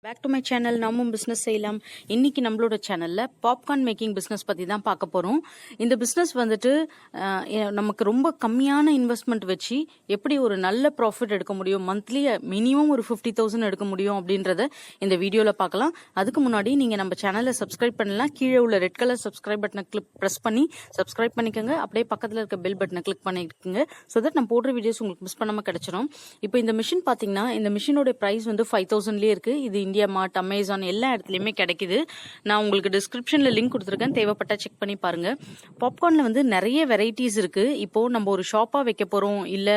Back to my channel. நாமும் business செய்யலாம். இன்னைக்கு நம்மளோட சேனல்ல பாப்கார்ன் மேக்கிங் பிஸ்னஸ் பத்தி தான் பார்க்க போறோம். இந்த பிஸ்னஸ் வந்துட்டு நமக்கு ரொம்ப கம்மியான இன்வெஸ்ட்மெண்ட் வச்சு எப்படி ஒரு நல்ல ப்ராஃபிட் எடுக்க முடியும், மந்த்லி மினிமம் ஒரு 50,000 எடுக்க முடியும் அப்படின்றத இந்த வீடியோல பார்க்கலாம். அதுக்கு முன்னாடி நீங்க நம்ம சேனலை சப்ஸ்கிரைப் பண்ணலாம். கீழே உள்ள ரெட் கலர் சப்ஸ்கிரைப் பட்டனை பிரஸ் பண்ணி சப்ஸ்கிரைப் பண்ணிக்கோங்க. அப்படியே பக்கத்தில் இருக்க பெல் பட்டனை கிளிக் பண்ணிக்கோங்க. ஸோ தட் நம்ம போடுற வீடியோஸ் உங்களுக்கு மிஸ் பண்ணாம கிடைச்சிடும். இப்போ இந்த மிஷின் பாத்தீங்கன்னா இந்த மிஷினோட பிரைஸ் வந்து 5,000லேயே இருக்கு. இது இந்தியா மார்ட், அமேசான் எல்லா இடத்துலயுமே கிடைக்குது. நான் உங்களுக்கு டிஸ்கிரிப்ஷன்ல லிங்க் கொடுத்துருக்கேன், தேவைப்பட்டா செக் பண்ணி பாருங்க. பாப்கார்ன்ல வந்து நிறைய வெரைட்டிஸ் இருக்கு. இப்போ நம்ம ஒரு ஷாப்பா வைக்க போறோம், இல்ல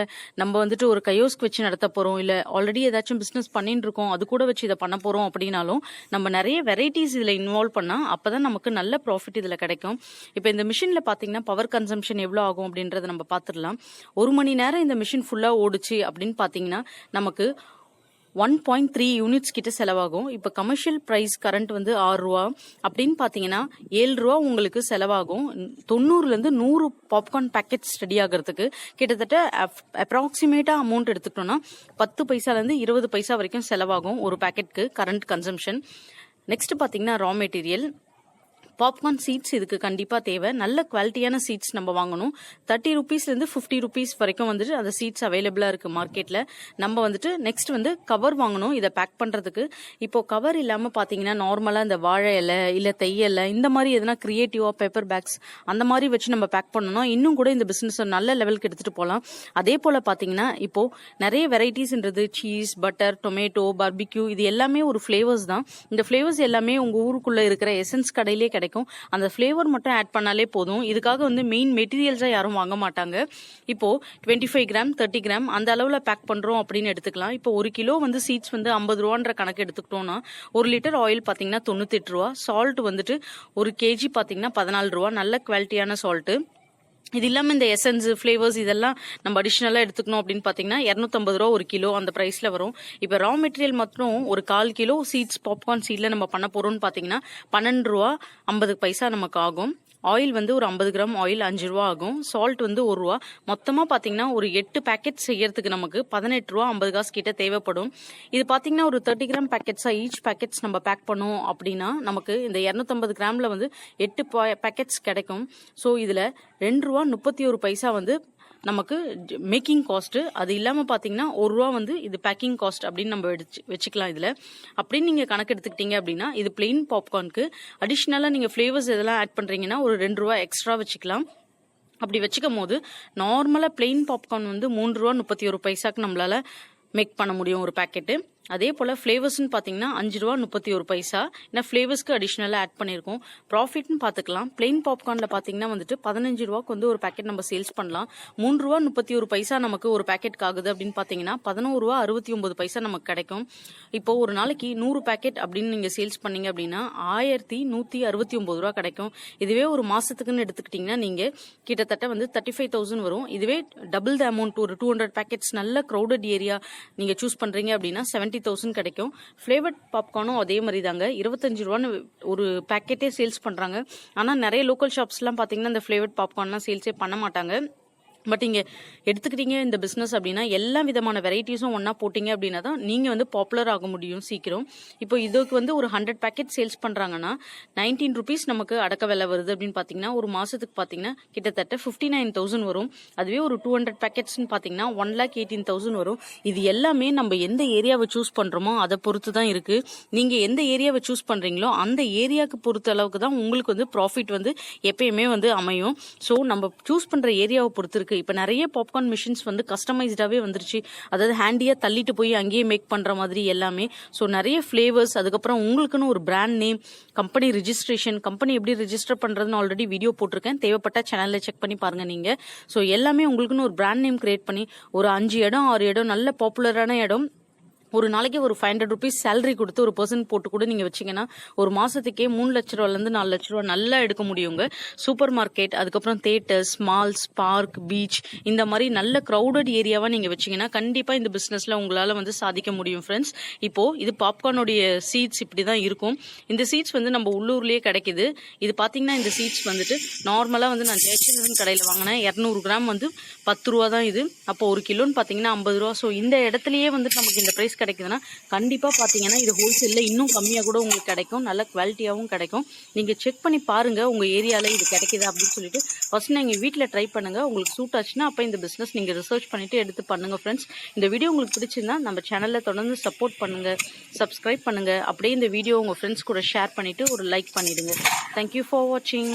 நம்ம வந்துட்டு ஒரு கயோஸ்க் வச்சு நடத்த போறோம், இல்ல ஆல்ரெடி ஏதாச்சும் பிசினஸ் பண்ணிட்டு இருக்கோம் அது கூட வச்சு இதை பண்ண போறோம் அப்படின்னாலும் நம்ம நிறைய வெரைட்டிஸ் இதுல இன்வால்வ் பண்ணா அப்பதான் நமக்கு நல்ல ப்ராஃபிட் இதுல கிடைக்கும். இப்போ இந்த மிஷின்ல பாத்தீங்கன்னா பவர் கன்சம்ஷன் எவ்வளவு ஆகும் அப்படின்றத நம்ம பாத்துடலாம். 1 மணி நேரம் இந்த மிஷின் ஃபுல்லா ஓடுச்சு அப்படின்னு பாத்தீங்கன்னா நமக்கு 1.3 யூனிட்ஸ் கிட்ட செலவாகும். இப்ப கமர்ஷியல் பிரைஸ் கரண்ட் வந்து 6 ரூபா அப்படின்னு பாத்தீங்கன்னா 7 ரூபா உங்களுக்கு செலவாகும். 90ல இருந்து 100 பாப்கார்ன் பேக்கெட்ஸ் ரெடி ஆகிறதுக்கு கிட்டத்தட்ட அப்ராக்சிமேட்டா அமௌண்ட் எடுத்துக்கிட்டோம்னா 10 பைசால இருந்து 20 பைசா வரைக்கும் செலவாகும் ஒரு பேக்கெட்க்கு கரண்ட் கன்சம்ஷன். நெக்ஸ்ட் பாத்தீங்கன்னா ரா மெட்டீரியல். பாப்கார்ன் சீட்ஸ் இதுக்கு கண்டிப்பா தேவை. நல்ல குவாலிட்டியான சீட்ஸ் நம்ம வாங்கணும். 30 ருபீஸ்ல இருந்து 50 ருபீஸ் வரைக்கும் வந்துட்டு அந்த சீட்ஸ் அவைலபிளா இருக்கு மார்க்கெட்ல. நம்ம வந்துட்டு நெக்ஸ்ட் வந்து கவர் வாங்கணும் இதை பேக் பண்றதுக்கு. இப்போ கவர் இல்லாம பாத்தீங்கன்னா நார்மலா இந்த வாழை இலை இல்ல தையலை இந்த மாதிரி எதனா கிரியேட்டிவா பேப்பர் பேக்ஸ் அந்த மாதிரி வச்சு நம்ம பேக் பண்ணணும். இன்னும் கூட இந்த பிசினஸ் நல்ல லெவலுக்கு எடுத்துட்டு போகலாம். அதே போல பாத்தீங்கன்னா இப்போ நிறைய வெரைட்டிஸ்ன்றது சீஸ், பட்டர், டொமேட்டோ, பார்பிக்யூ இது எல்லாமே ஒரு ஃபிளேவர்ஸ் தான். இந்த ஃபிளேவர்ஸ் எல்லாமே உங்க ஊருக்குள்ள இருக்கிற எசன்ஸ் கடையிலே கிடைக்கும். அந்த ஃபிளேவர் மட்டும் ஆட் பண்ணாலே போதும். இதுக்காக வந்து மெயின் மெட்டீரியல்ஸா யாரும் வாங்க மாட்டாங்க. இப்போ 25 கிராம் 30 கிராம் அந்த அளவுல பேக் பண்றோம் அப்படின்னு எடுத்துக்கலாம். இப்போ 1 கிலோ வந்து சீட்ஸ் வந்து 50 ரூபான்ற கணக்கு எடுத்துக்கிட்டோம்னா 1 லிட்டர் ஆயில் பாத்தீங்கன்னா 98 ரூபா. சால்ட் வந்துட்டு 1 கேஜி பாத்தீங்கன்னா 14 ரூபா. நல்ல குவாலிட்டியான சால்ட். இது இல்லாம இந்த எசன்ஸ், ஃபிளேவர்ஸ் இதெல்லாம் நம்ம அடிஷனலா எடுத்துக்கணும் அப்படின்னு பாத்தீங்கன்னா 250 ரூபா 1 கிலோ அந்த பிரைஸ்ல வரும். இப்ப ரா மெட்டீரியல் மட்டும் ஒரு 1/4 கிலோ சீட்ஸ் பாப்கார்ன் சீட்ல நம்ம பண்ண போறோம்னு பாத்தீங்கன்னா 12 ரூபா 50 பைசா நமக்கு ஆகும். ஆயில் வந்து ஒரு 50 கிராம் ஆயில் 5 ரூபா ஆகும். சால்ட் வந்து 1 ரூபா. மொத்தமா பாத்தீங்கன்னா ஒரு 8 பேக்கெட் செய்யறதுக்கு நமக்கு 18 ரூபா 50 காசு கிட்ட தேவைப்படும். இது பாத்தீங்கன்னா ஒரு 30 கிராம் பேக்கெட்ஸா ஈச் பேக்கெட்ஸ் நம்ம பேக் பண்ணோம் அப்படின்னா நமக்கு இந்த 250 கிராம்ல வந்து 8 பேக்கெட்ஸ் கிடைக்கும். ஸோ இதுல 2 ரூபா 31 பைசா வந்து நமக்கு மேக்கிங் காஸ்ட். அது இல்லாம பாத்தீங்கன்னா 1 ரூபா வந்து இது பேக்கிங் காஸ்ட் அப்படின்னு நம்ம வச்சுக்கலாம் இதுல. அப்படின்னு நீங்க கணக்கு எடுத்துக்கிட்டீங்க அப்படின்னா இது பிளெயின் பாப்கார்னுக்கு அடிஷனலா நீங்க ஃபிளேவர்ஸ் இதெல்லாம் ஆட் பண்றீங்கன்னா ஒரு 2 ரூபா எக்ஸ்ட்ரா வச்சுக்கலாம். அப்படி வச்சுக்கும் போது நார்மலா பிளெயின் பாப்கார்ன் வந்து 3 ரூபா 31 பைசாக்கு நம்மளால மேக் பண்ண முடியும் ஒரு பேக்கெட்டு. அதே போல ஃபிளேவர்ஸ்னு பாத்தீங்கன்னா 5 ரூபா 31 பைசா. ஏன்னா ஃபிளேவர்ஸ்க்கு அடிஷனலா ஆட் பண்ணிருக்கோம். ப்ராஃபிட்னு பாத்துக்கலாம். பிளெயின் பாப்கார்ன்ல பாத்தீங்கன்னா வந்துட்டு 15 ரூபாய்க்கு வந்து ஒரு பேக்கெட் நம்ம சேல்ஸ் பண்ணலாம். 3 ரூபா 31 பைசா நமக்கு ஒரு பேக்கெட் ஆகுது அப்படின்னு பாத்தீங்கன்னா 11 ரூபா 69 பைசா நமக்கு கிடைக்கும். இப்போ ஒரு நாளைக்கு 100 பேக்கெட் அப்படின்னு நீங்க சேல்ஸ் பண்ணீங்க அப்படின்னா 1169 ரூபா கிடைக்கும். இதுவே ஒரு மாசத்துக்குன்னு எடுத்துக்கிட்டீங்கன்னா நீங்க கிட்டத்தட்ட வந்து 35,000 வரும். இதுவே டபுள் த அமௌண்ட் ஒரு 200 பேக்கெட்ஸ் நல்ல க்ரௌடட் ஏரியா நீங்க சூஸ் பண்றீங்க அப்படின்னா 70,000 கிடைக்கும். ஃபிளேவர்ட் பாப்கார்னும் அதே மாதிரி தாங்க. 25 ரூபான்னு ஒரு பேக்கெட்டே சேல்ஸ் பண்றாங்க. ஆனா நிறைய லோக்கல் ஷாப்ஸ் எல்லாம் பாத்தீங்கன்னா இந்த ஃபிளேவர்ட் பாப்கார்ன்லாம் சேல்ஸே பண்ண மாட்டாங்க. பட் இங்க எடுத்துக்கிட்டீங்க இந்த பிசினஸ் அப்படின்னா எல்லா விதமான வெரைட்டிஸும் ஒன்னா போட்டீங்க அப்படின்னா தான் நீங்க வந்து பாப்புலர் ஆக முடியும் சீக்கிரம். இப்போ இதுக்கு வந்து ஒரு 100 பேக்கெட் சேல்ஸ் பண்றாங்கன்னா 19 ருபீஸ் நமக்கு அடக்க விலை வருது அப்படின்னு பாத்தீங்கன்னா ஒரு மாசத்துக்கு பாத்தீங்கன்னா கிட்டத்தட்ட 59,000 வரும். அதுவே ஒரு 200 பேக்கெட்ஸ் பாத்தீங்கன்னா 1,18,000 வரும். இது எல்லாமே நம்ம எந்த ஏரியாவை சூஸ் பண்றோமோ அதை பொறுத்து தான் இருக்கு. நீங்க எந்த ஏரியாவை சூஸ் பண்றீங்களோ அந்த ஏரியாவுக்கு பொறுத்த அளவுக்கு தான் உங்களுக்கு வந்து ப்ராஃபிட் வந்து எப்பயுமே வந்து அமையும். ஸோ நம்ம சூஸ் பண்ற ஏரியாவை பொறுத்து இருக்கு. இப்ப நிறைய பாப்கார்ன் மிஷின்ஸ் வந்து கஸ்டமைஸ்டாவே வந்துருச்சு. அதாவது ஹேண்டியா தள்ளிட்டு போய் அங்கேயே மேக் பண்ற மாதிரி எல்லாமே. ஸோ நிறைய ஃபிளேவர்ஸ், அதுக்கப்புறம் உங்களுக்குன்னு ஒரு brand name, company registration, company எப்படி ரிஜிஸ்டர் பண்றதுன்னு ஆல்ரெடி வீடியோ போட்டிருக்கேன், தேவைப்பட்ட சேனல்ல செக் பண்ணி பாருங்க நீங்க. ஸோ எல்லாமே உங்களுக்குன்னு ஒரு பிராண்ட் நேம் கிரியேட் பண்ணி ஒரு 5 இடம் 6 இடம் நல்ல பாப்புலரான இடம் ஒரு நாளைக்கு ஒரு 500 ருபீஸ் சேலரி கொடுத்து ஒரு பர்சன் போட்டு கூட நீங்க வச்சீங்கன்னா ஒரு மாசத்துக்கே 3 லட்ச ரூபாயில இருந்து 4 லட்ச ரூபாய் நல்லா எடுக்க முடியுங்க. சூப்பர் மார்க்கெட், அதுக்கப்புறம் தியேட்டர்ஸ், மால்ஸ், பார்க், பீச் இந்த மாதிரி நல்ல கிரௌடட் ஏரியாவா நீங்க வச்சீங்கன்னா கண்டிப்பா இந்த பிசினஸ்ல உங்களால வந்து சாதிக்க முடியும் ஃப்ரெண்ட்ஸ். இப்போ இது பாப்கார்னுடைய சீட்ஸ் இப்படிதான் இருக்கும். இந்த சீட்ஸ் வந்து நம்ம உள்ளூர்லயே கிடைக்குது. இது பாத்தீங்கன்னா இந்த சீட்ஸ் வந்துட்டு நார்மலா வந்து நான் ஜெயச்சந்திரன் கடையில வாங்கினேன். 200 கிராம் வந்து 10 ரூபா தான் இது. அப்போ 1 கிலோன்னு பாத்தீங்கன்னா 50 ரூபா. ஸோ இந்த இடத்துலயே வந்து நமக்கு இந்த பிரைஸ் கிடைக்குதுன்னா கண்டிப்பாக பார்த்தீங்கன்னா இது ஹோல்சேலில் இன்னும் கம்மியாக கூட உங்களுக்கு கிடைக்கும், நல்ல குவாலிட்டியாகவும் கிடைக்கும். நீங்கள் செக் பண்ணி பாருங்கள் உங்கள் ஏரியாவில் இது கிடைக்குதா அப்படின்னு சொல்லிட்டு ஃபர்ஸ்ட் நீங்கள் வீட்டில் ட்ரை பண்ணுங்கள். உங்களுக்கு சூட் ஆச்சுன்னா அப்போ இந்த பிஸ்னஸ் நீங்கள் ரிசர்ச் பண்ணிவிட்டு எடுத்து பண்ணுங்கள் ஃப்ரெண்ட்ஸ். இந்த வீடியோ உங்களுக்கு பிடிச்சிருந்தா நம்ம சேனலில் தொடர்ந்து சப்போர்ட் பண்ணுங்கள், சப்ஸ்கிரைப் பண்ணுங்கள். அப்படியே இந்த வீடியோ உங்கள் ஃப்ரெண்ட்ஸ் கூட ஷேர் பண்ணிவிட்டு ஒரு லைக் பண்ணிவிடுங்க. தேங்க்யூ ஃபார் வாட்சிங்.